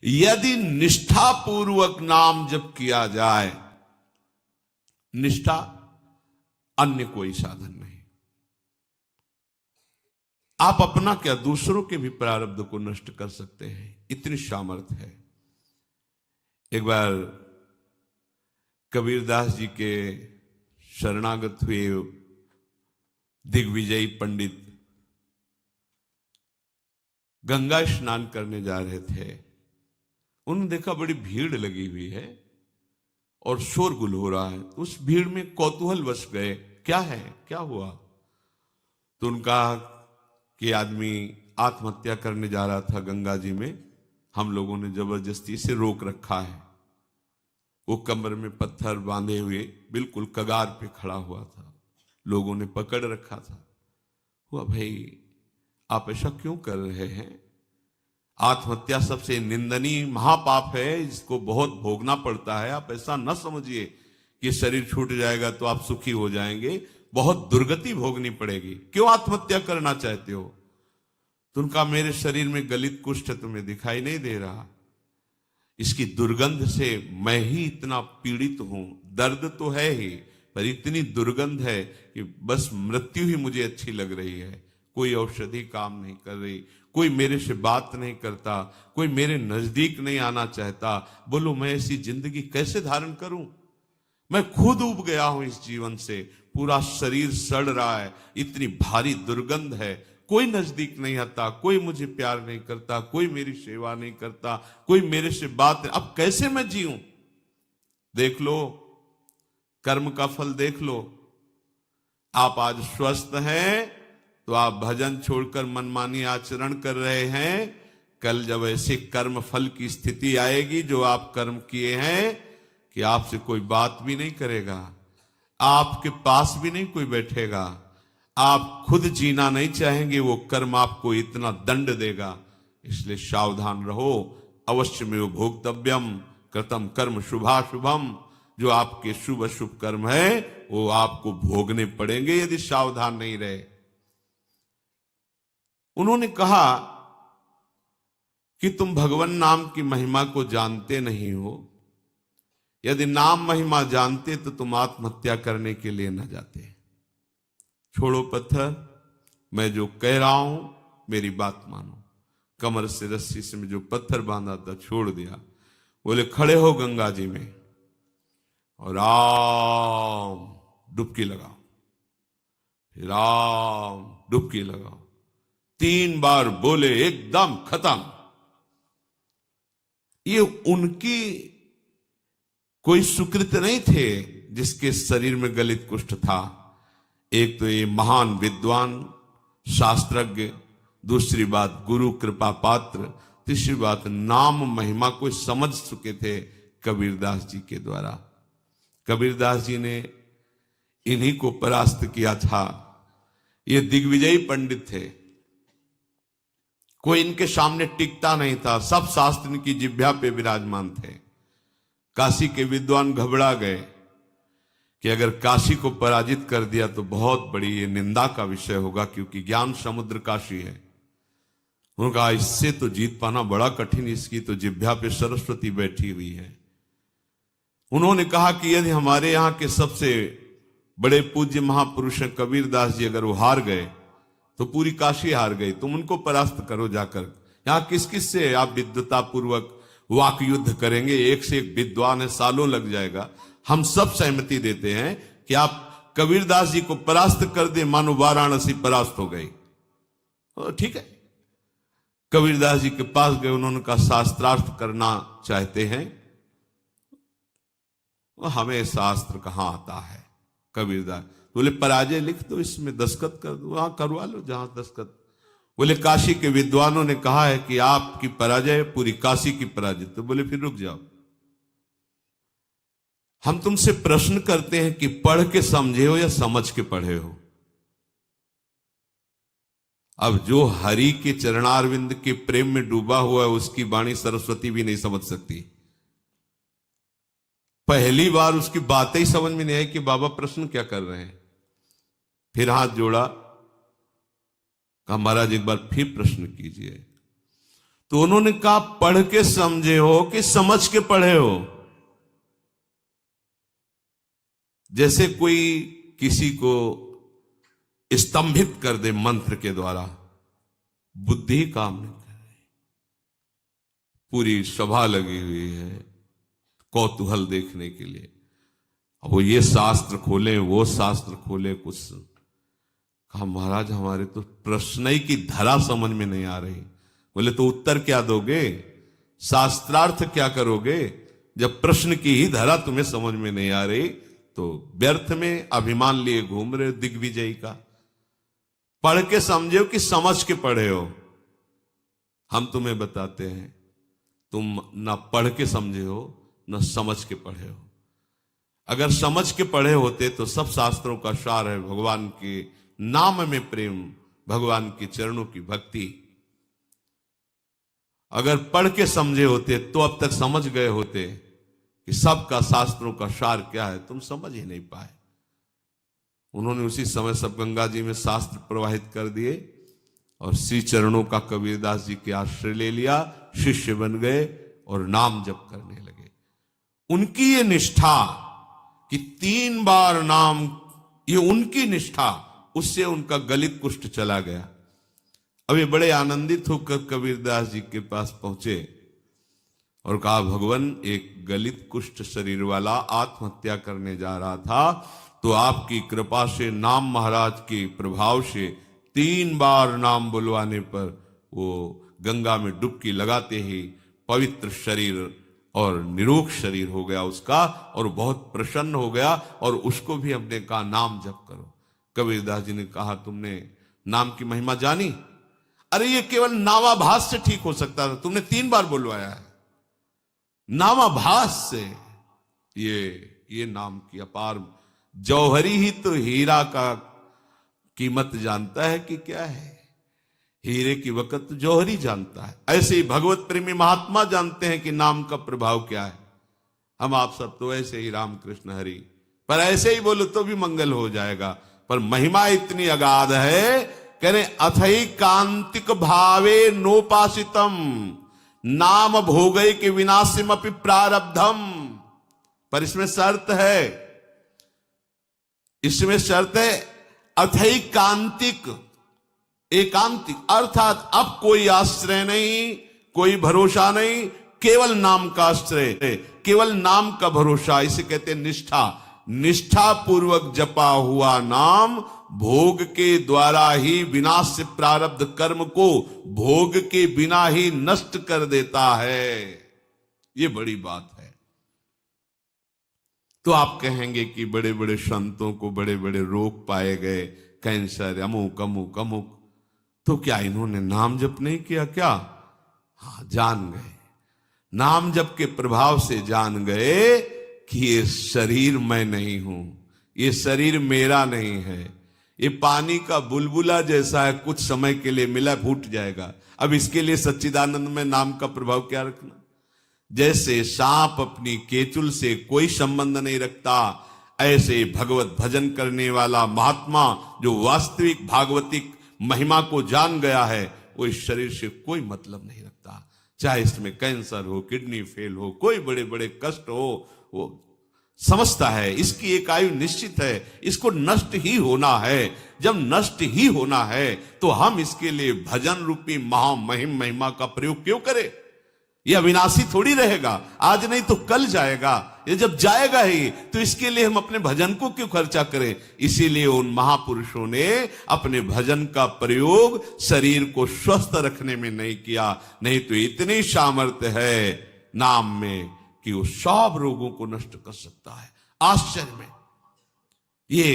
यदि निष्ठा पूर्वक नाम जप किया जाए, निष्ठा अन्य कोई साधन नहीं, आप अपना क्या दूसरों के भी प्रारब्ध को नष्ट कर सकते हैं, इतनी सामर्थ्य है। एक बार कबीरदास जी के शरणागत हुए दिग्विजयी पंडित गंगा स्नान करने जा रहे थे। उन्होंने देखा बड़ी भीड़ लगी हुई है और शोरगुल हो रहा है, तो उस भीड़ में कौतूहल वश गए, क्या है, क्या हुआ? तो उनका कि आदमी आत्महत्या करने जा रहा था गंगा जी में, हम लोगों ने जबरदस्ती से रोक रखा है। वो कमर में पत्थर बांधे हुए बिल्कुल कगार पे खड़ा हुआ था, लोगों ने पकड़ रखा था। हुआ, भाई आप ऐसा क्यों कर रहे हैं? आत्महत्या सबसे निंदनीय महापाप है, इसको बहुत भोगना पड़ता है। आप ऐसा न समझिए कि शरीर छूट जाएगा तो आप सुखी हो जाएंगे, बहुत दुर्गति भोगनी पड़ेगी। क्यों आत्महत्या करना चाहते हो? तो उनका, मेरे शरीर में गलित कुष्ठ तुम्हें दिखाई नहीं दे रहा, इसकी दुर्गंध से मैं ही इतना पीड़ित हूं। दर्द तो है ही, पर इतनी दुर्गंध है कि बस मृत्यु ही मुझे अच्छी लग रही है। कोई औषधि काम नहीं कर रही, कोई मेरे से बात नहीं करता, कोई मेरे नजदीक नहीं आना चाहता। बोलो मैं ऐसी जिंदगी कैसे धारण करूं? मैं खुद उब गया हूं इस जीवन से, पूरा शरीर सड़ रहा है, इतनी भारी दुर्गंध है, कोई नजदीक नहीं आता, कोई मुझे प्यार नहीं करता, कोई मेरी सेवा नहीं करता, कोई मेरे से बात नहीं। अब कैसे मैं जीऊं? देख लो, कर्म का फल देख लो। आप आज स्वस्थ हैं तो आप भजन छोड़कर मनमानी आचरण कर रहे हैं। कल जब ऐसे कर्म फल की स्थिति आएगी जो आप कर्म किए हैं कि आपसे कोई बात भी नहीं करेगा, आपके पास भी नहीं कोई बैठेगा, आप खुद जीना नहीं चाहेंगे, वो कर्म आपको इतना दंड देगा। इसलिए सावधान रहो। अवश्य में वो भोक्तव्यम कृतम कर्म शुभाशुभम, जो आपके शुभ अशुभ कर्म है वो आपको भोगने पड़ेंगे यदि सावधान नहीं रहे। उन्होंने कहा कि तुम भगवान नाम की महिमा को जानते नहीं हो। यदि नाम महिमा जानते तो तुम आत्महत्या करने के लिए न जाते। छोड़ो पत्थर, मैं जो कह रहा हूं मेरी बात मानो। कमर से रस्सी से में जो पत्थर बांधा था छोड़ दिया। बोले खड़े हो गंगा जी में और राम डुबकी लगाओ, राम डुबकी लगाओ। 3 बार बोले, एकदम खत्म। ये उनकी कोई सुकृत नहीं थे जिसके शरीर में गलित कुष्ठ था। एक तो ये महान विद्वान शास्त्रज्ञ, दूसरी बात गुरु कृपा पात्र, तीसरी बात नाम महिमा को समझ चुके थे कबीरदास जी के द्वारा। कबीरदास जी ने इन्हीं को परास्त किया था। ये दिग्विजयी पंडित थे, कोई इनके सामने टिकता नहीं था, सब शास्त्र इनकी जिह्वा पे विराजमान थे। काशी के विद्वान घबरा गए कि अगर काशी को पराजित कर दिया तो बहुत बड़ी ये निंदा का विषय होगा, क्योंकि ज्ञान समुद्र काशी है। उन्होंने कहा इससे तो जीत पाना बड़ा कठिन, इसकी तो जिह्वा पे सरस्वती बैठी हुई है। उन्होंने कहा कि यदि हमारे यहाँ के सबसे बड़े पूज्य महापुरुष हैं कबीरदास जी, अगर वो हार गए तो पूरी काशी हार गई, तुम उनको परास्त करो जाकर। यहाँ किस किस से आप विद्वता पूर्वक वाक युद्ध करेंगे? एक से एक विद्वान है, सालों लग जाएगा। हम सब सहमति देते हैं कि आप कबीरदास जी को परास्त कर दे, मानो वाराणसी परास्त हो गई। ठीक है, कबीरदास जी के पास गए, उन्होंने कहा शास्त्रार्थ करना चाहते हैं। हमें शास्त्र कहां आता है? कबीरदास बोले पराजय लिख दो, इसमें दस्तखत कर दो, वहां करवा लो जहां दस्तखत। बोले काशी के विद्वानों ने कहा है कि आपकी पराजय पूरी काशी की पराजय। तो बोले फिर रुक जाओ, हम तुमसे प्रश्न करते हैं कि पढ़ के समझे हो या समझ के पढ़े हो? अब जो हरि के चरणारविंद के प्रेम में डूबा हुआ है उसकी वाणी सरस्वती भी नहीं समझ सकती। पहली बार उसकी बातें ही समझ में नहीं आई कि बाबा प्रश्न क्या कर रहे हैं। फिर हाथ जोड़ा, कहा महाराज एक बार फिर प्रश्न कीजिए। तो उन्होंने कहा पढ़ के समझे हो कि समझ के पढ़े हो? जैसे कोई किसी को स्तंभित कर दे मंत्र के द्वारा, बुद्धि काम नहीं कर रही, पूरी सभा लगी हुई है कौतूहल देखने के लिए। अब वो ये शास्त्र खोले वो शास्त्र खोले, कुछ कहा महाराज हमारे तो प्रश्न ही की धरा समझ में नहीं आ रही। बोले तो उत्तर क्या दोगे, शास्त्रार्थ क्या करोगे, जब प्रश्न की ही धरा तुम्हें समझ में नहीं आ रही तो व्यर्थ में अभिमान लिए घूम रहे हो दिग्विजयी का। पढ़ के समझे हो कि समझ के पढ़े हो? हम तुम्हें बताते हैं तुम ना पढ़ के समझे हो न समझ के पढ़े हो। अगर समझ के पढ़े होते तो सब शास्त्रों का सार है भगवान के नाम में प्रेम, भगवान के चरणों की भक्ति। अगर पढ़ के समझे होते तो अब तक समझ गए होते कि सबका शास्त्रों का सार क्या है, तुम समझ ही नहीं पाए। उन्होंने उसी समय सब गंगा जी में शास्त्र प्रवाहित कर दिए और श्री चरणों का कबीरदास जी के आश्रय ले लिया, शिष्य बन गए और नाम जप करने लगे। उनकी ये निष्ठा कि 3 बार नाम, ये उनकी निष्ठा, उससे उनका गलित कुष्ठ चला गया। अब ये बड़े आनंदित होकर कबीरदास जी के पास पहुंचे और कहा भगवान एक गलित कुष्ठ शरीर वाला आत्महत्या करने जा रहा था, तो आपकी कृपा से नाम महाराज के प्रभाव से 3 बार नाम बुलवाने पर वो गंगा में डुबकी लगाते ही पवित्र शरीर और निरोग शरीर हो गया उसका, और बहुत प्रसन्न हो गया। और उसको भी हमने कहा नाम जप करो। कबीरदास जी ने कहा तुमने नाम की महिमा जानी? अरे ये केवल नामाभास से ठीक हो सकता था, तुमने 3 बार बुलवाया है। नामाभास से ये नाम की अपार, जौहरी ही तो हीरा का कीमत जानता है कि क्या है, हीरे की वक़्त जौहरी जानता है। ऐसे ही भगवत प्रेमी महात्मा जानते हैं कि नाम का प्रभाव क्या है। हम आप सब तो ऐसे ही राम कृष्ण हरि, पर ऐसे ही बोलो तो भी मंगल हो जाएगा। पर महिमा इतनी अगाध है, कह रहे अथई कांतिक भावे नोपासितम नाम भोगे के विनाशिम अपि प्रारब्धम। पर इसमें शर्त है, इसमें शर्त है अथई कांतिक, एकांतिक, अर्थात अब कोई आश्रय नहीं, कोई भरोसा नहीं, केवल नाम का आश्रय, केवल नाम का भरोसा। इसे कहते हैं निष्ठा। निष्ठा पूर्वक जपा हुआ नाम भोग के द्वारा ही विनाश से प्रारब्ध कर्म को भोग के बिना ही नष्ट कर देता है। ये बड़ी बात है। तो आप कहेंगे कि बड़े बड़े संतों को बड़े बड़े रोग पाए गए, कैंसर, अमुक अमुक अमुक, तो क्या इन्होंने नाम जप नहीं किया क्या? हाँ, जान गए, नाम जप के प्रभाव से जान गए कि ये शरीर मैं नहीं हूं, ये शरीर मेरा नहीं है, ये पानी का बुलबुला जैसा है, कुछ समय के लिए मिला फूट जाएगा। अब इसके लिए सच्चिदानंद में नाम का प्रभाव क्या रखना? जैसे सांप अपनी केचुल से कोई संबंध नहीं रखता, ऐसे भगवत भजन करने वाला महात्मा जो वास्तविक भागवतिक महिमा को जान गया है, वो इस शरीर से कोई मतलब नहीं रखता। चाहे इसमें कैंसर हो, किडनी फेल हो, कोई बड़े बड़े कष्ट हो, वो समझता है इसकी एक आयु निश्चित है, इसको नष्ट ही होना है। जब नष्ट ही होना है तो हम इसके लिए भजन रूपी महामहिम महिमा का प्रयोग क्यों करें? ये अविनाशी थोड़ी रहेगा, आज नहीं तो कल जाएगा। ये जब जाएगा ही तो इसके लिए हम अपने भजन को क्यों खर्चा करें? इसीलिए उन महापुरुषों ने अपने भजन का प्रयोग शरीर को स्वस्थ रखने में नहीं किया, नहीं तो इतनी सामर्थ्य है नाम में कि वो सब रोगों को नष्ट कर सकता है। आश्चर्य में ये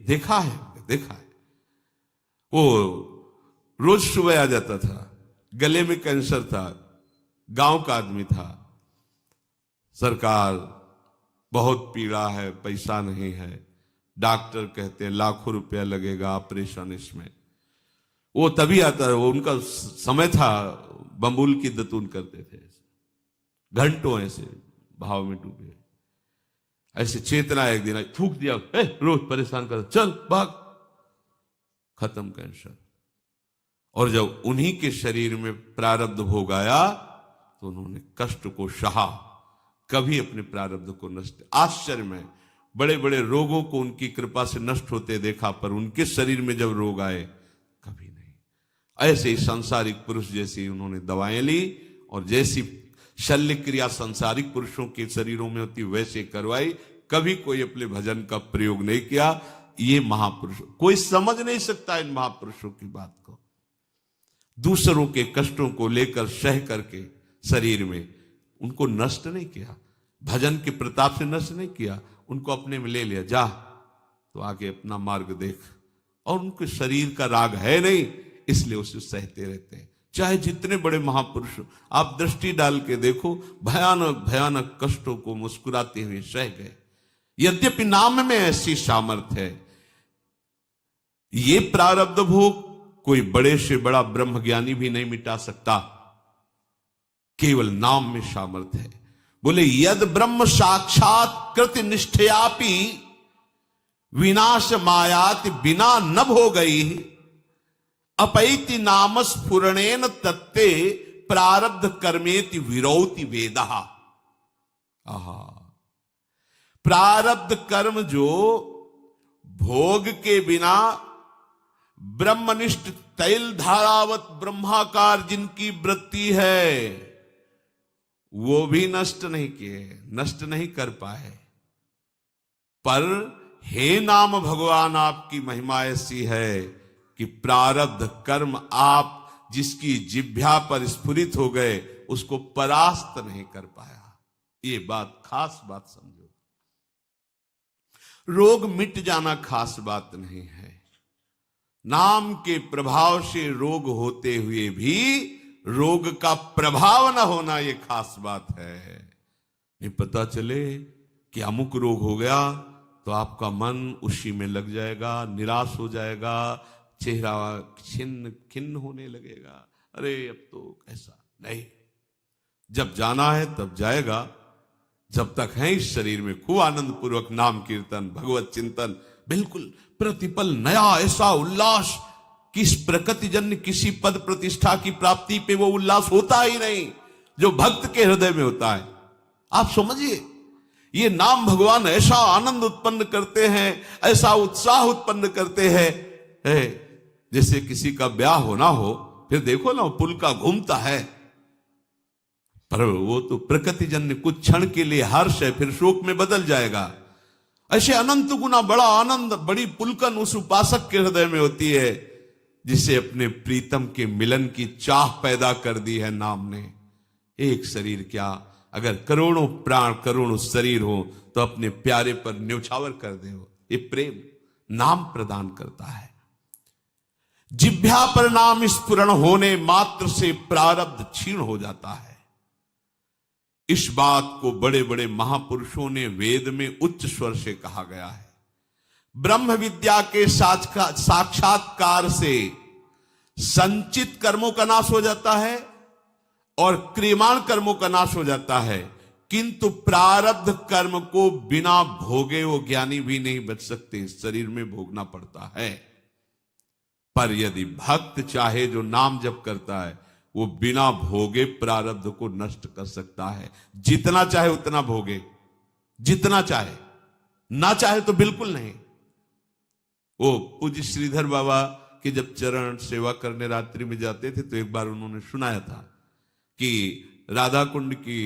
देखा है। वो रोज सुबह आ जाता था, गले में कैंसर था, गांव का आदमी था, सरकार बहुत पीड़ा है, पैसा नहीं है, डॉक्टर कहते हैं लाखों रुपया लगेगा ऑपरेशन इसमें। वो तभी आता है, वो उनका समय था, बम्बुल की दतून करते थे, घंटों ऐसे भाव में डूबे। ऐसे चेतना एक दिन थूक दिया, रोज परेशान कर, चल भाग, खत्म कैंसर। और जब उन्हीं के शरीर में प्रारब्ध भोग आया तो उन्होंने कष्ट को सहा, कभी अपने प्रारब्ध को नष्ट। आश्चर्य में बड़े बड़े रोगों को उनकी कृपा से नष्ट होते देखा, पर उनके शरीर में जब रोग आए कभी नहीं। ऐसे ही सांसारिक पुरुष जैसी उन्होंने दवाएं ली और जैसी शल्य क्रिया सांसारिक पुरुषों के शरीरों में होती वैसे करवाई, कभी कोई अपने भजन का प्रयोग नहीं किया। ये महापुरुष, कोई समझ नहीं सकता इन महापुरुषों की बात को। दूसरों के कष्टों को लेकर सह करके शरीर में उनको नष्ट नहीं किया, भजन के प्रताप से नष्ट नहीं किया, उनको अपने में ले लिया, जा तो आगे अपना मार्ग देख। और उनके शरीर का राग है नहीं, इसलिए उसे सहते रहते हैं। चाहे जितने बड़े महापुरुष आप दृष्टि डाल के देखो, भयानक भयानक कष्टों को मुस्कुराते हुए सह गए। यद्यपि नाम में ऐसी सामर्थ्य है, ये प्रारब्ध भोग कोई बड़े से बड़ा ब्रह्मज्ञानी भी नहीं मिटा सकता, केवल नाम में सामर्थ्य है। बोले यद ब्रह्म साक्षात कृत निष्ठयापि विनाश मायाति बिना न भोगई अपैति नाम स्फुरणेन तत्ते प्रारब्ध कर्मेति विरौति वेदः। आहा, प्रारब्ध कर्म जो भोग के बिना ब्रह्मनिष्ठ तैल धारावत ब्रह्माकार जिनकी वृत्ति है, वो भी नष्ट नहीं किए, नष्ट नहीं कर पाए। पर हे नाम भगवान, आपकी महिमा ऐसी है कि प्रारब्ध कर्म आप जिसकी जिह्वा पर स्फुरित हो गए उसको परास्त नहीं कर पाया। ये बात, खास बात समझो। रोग मिट जाना खास बात नहीं है, नाम के प्रभाव से रोग होते हुए भी रोग का प्रभाव न होना ये खास बात है। नहीं पता चले कि अमुक रोग हो गया तो आपका मन उसी में लग जाएगा, निराश हो जाएगा, चेहरा छिन्न खिन्न होने लगेगा, अरे अब तो ऐसा नहीं। जब जाना है तब जाएगा, जब तक है इस शरीर में खूब आनंद पूर्वक नाम कीर्तन भगवत चिंतन, बिल्कुल प्रतिपल नया ऐसा उल्लास किस प्रकृति जन्य किसी पद प्रतिष्ठा की प्राप्ति पे वो उल्लास होता ही नहीं जो भक्त के हृदय में होता है। आप समझिए, ये नाम भगवान ऐसा आनंद उत्पन्न करते हैं, ऐसा उत्साह उत्पन्न करते हैं, जैसे किसी का ब्याह होना हो, फिर देखो ना पुल का घूमता है, पर वो तो प्रकृति जन्य कुछ क्षण के लिए हर्ष है, फिर शोक में बदल जाएगा। ऐसे अनंत गुना बड़ा आनंद, बड़ी पुलकन उस उपासक के हृदय में होती है जिसे अपने प्रीतम के मिलन की चाह पैदा कर दी है नाम ने। एक शरीर क्या, अगर करोड़ों प्राण करोड़ों शरीर हो तो अपने प्यारे पर न्यौछावर कर दे। ये प्रेम नाम प्रदान करता है। जिह्वा पर नाम स्फुरण होने मात्र से प्रारब्ध क्षीण हो जाता है। इस बात को बड़े बड़े महापुरुषों ने वेद में उच्च स्वर से कहा गया है। ब्रह्म विद्या के साक्षात्कार से संचित कर्मों का नाश हो जाता है और क्रियमाण कर्मों का नाश हो जाता है, किंतु प्रारब्ध कर्म को बिना भोगे वो ज्ञानी भी नहीं बच सकते, शरीर में भोगना पड़ता है। पर यदि भक्त चाहे जो नाम जप करता है वो बिना भोगे प्रारब्ध को नष्ट कर सकता है। जितना चाहे उतना भोगे, जितना चाहे, ना चाहे तो बिल्कुल नहीं। वो पूज्य श्रीधर बाबा के जब चरण सेवा करने रात्रि में जाते थे तो एक बार उन्होंने सुनाया था कि राधा कुंड की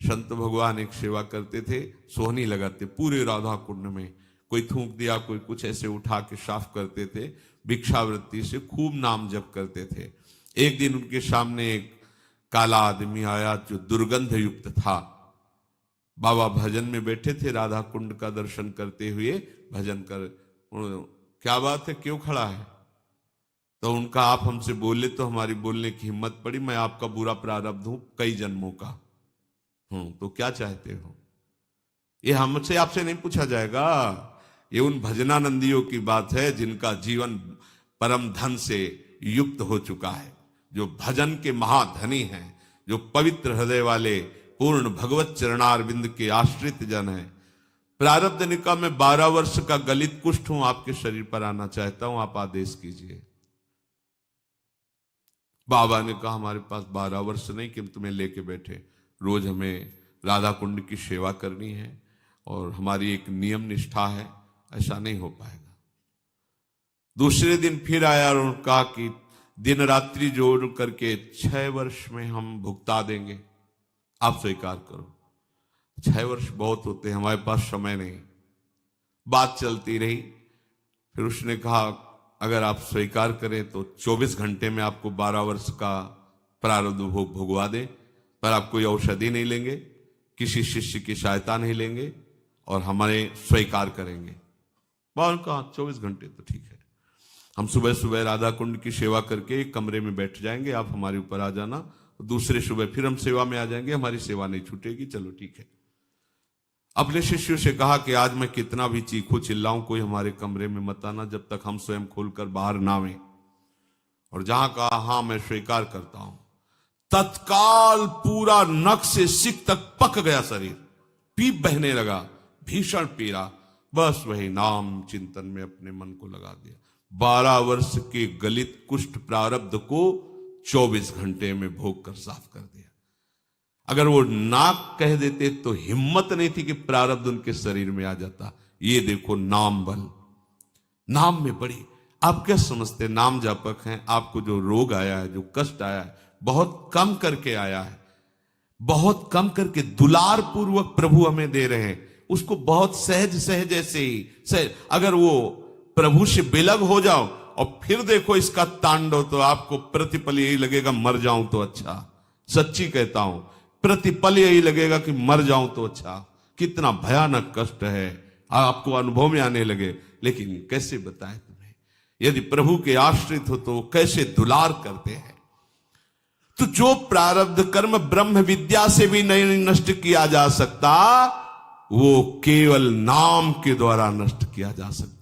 संत भगवान एक सेवा करते थे, सोहनी लगाते पूरे राधा कुंड में, कोई थूक दिया कोई कुछ ऐसे उठा के साफ करते थे, भिक्षावृत्ति से खूब नाम जप करते थे। एक दिन उनके सामने एक काला आदमी आया जो दुर्गंध युक्त था। बाबा भजन में बैठे थे, राधा कुंड का दर्शन करते हुए भजन कर, क्या बात है, क्यों खड़ा है? तो उनका, आप हमसे बोले तो हमारी बोलने की हिम्मत पड़ी, मैं आपका बुरा प्रारब्ध हूं कई जन्मों का हूं, तो क्या चाहते हो? ये हमसे आपसे नहीं पूछा जाएगा, ये उन भजनानंदियों की बात है जिनका जीवन परम धन से युक्त हो चुका है, जो भजन के महाधनी हैं, जो पवित्र हृदय वाले पूर्ण भगवत चरणारविंद के आश्रित जन हैं। प्रारब्ध निका में 12 वर्ष का गलित कुष्ठ हूं, आपके शरीर पर आना चाहता हूं, आप आदेश कीजिए। बाबा ने कहा हमारे पास 12 वर्ष नहीं कि हम तुम्हें लेके बैठे, रोज हमें राधा कुंड की सेवा करनी है और हमारी एक नियम निष्ठा है, ऐसा नहीं हो पाएगा। दूसरे दिन फिर आया और उन्होंने कहा कि दिन रात्रि जोड़ करके 6 वर्ष में हम भुगता देंगे, आप स्वीकार करो। 6 वर्ष बहुत होते हैं, हमारे पास समय नहीं। बात चलती रही, फिर उसने कहा अगर आप स्वीकार करें तो 24 घंटे में आपको 12 वर्ष का प्रारब्ध भोग भुगवा दें, पर आप कोई औषधि नहीं लेंगे, किसी शिष्य की सहायता नहीं लेंगे और हमारे स्वीकार करेंगे। बाबा ने कहा 24 घंटे तो ठीक है, हम सुबह सुबह राधा कुंड की सेवा करके एक कमरे में बैठ जाएंगे, आप हमारे ऊपर आ जाना, दूसरे सुबह फिर हम सेवा में आ जाएंगे, हमारी सेवा नहीं छूटेगी, चलो ठीक है। अपने शिष्यों से कहा कि आज मैं कितना भी चीखू चिल्लाऊं, कोई हमारे कमरे में मत आना जब तक हम स्वयं खोलकर बाहर ना आवें। और जहां कहा हाँ मैं स्वीकार करता हूं, तत्काल पूरा नख से सिक तक पक गया शरीर, पीप बहने लगा, भीषण पीड़ा। बस वही नाम चिंतन में अपने मन को लगा दिया। 12 वर्ष के गलित कुष्ठ प्रारब्ध को 24 घंटे में भोग कर साफ कर दिया। अगर वो नाक कह देते तो हिम्मत नहीं थी कि प्रारब्ध उनके शरीर में आ जाता। ये देखो नाम बल, नाम में बड़ी। आप क्या समझते नाम जापक हैं, आपको जो रोग आया है, जो कष्ट आया है, बहुत कम करके आया है, बहुत कम करके दुलार पूर्वक प्रभु हमें दे रहे हैं, उसको बहुत सहज सहज ऐसे ही सहज। अगर वो प्रभु से बेलग हो जाओ और फिर देखो इसका तांडव, तो आपको प्रतिपल यही लगेगा मर जाऊं तो अच्छा। सच्ची कहता हूं, प्रतिपल यही लगेगा कि मर जाऊं तो अच्छा। कितना भयानक कष्ट है, आपको अनुभव में आने लगे। लेकिन कैसे बताएं तुम्हें, यदि प्रभु के आश्रित हो तो कैसे दुलार करते हैं। तो जो प्रारब्ध कर्म ब्रह्म विद्या से भी नहीं नष्ट किया जा सकता, वो केवल नाम के द्वारा नष्ट किया जा सकता।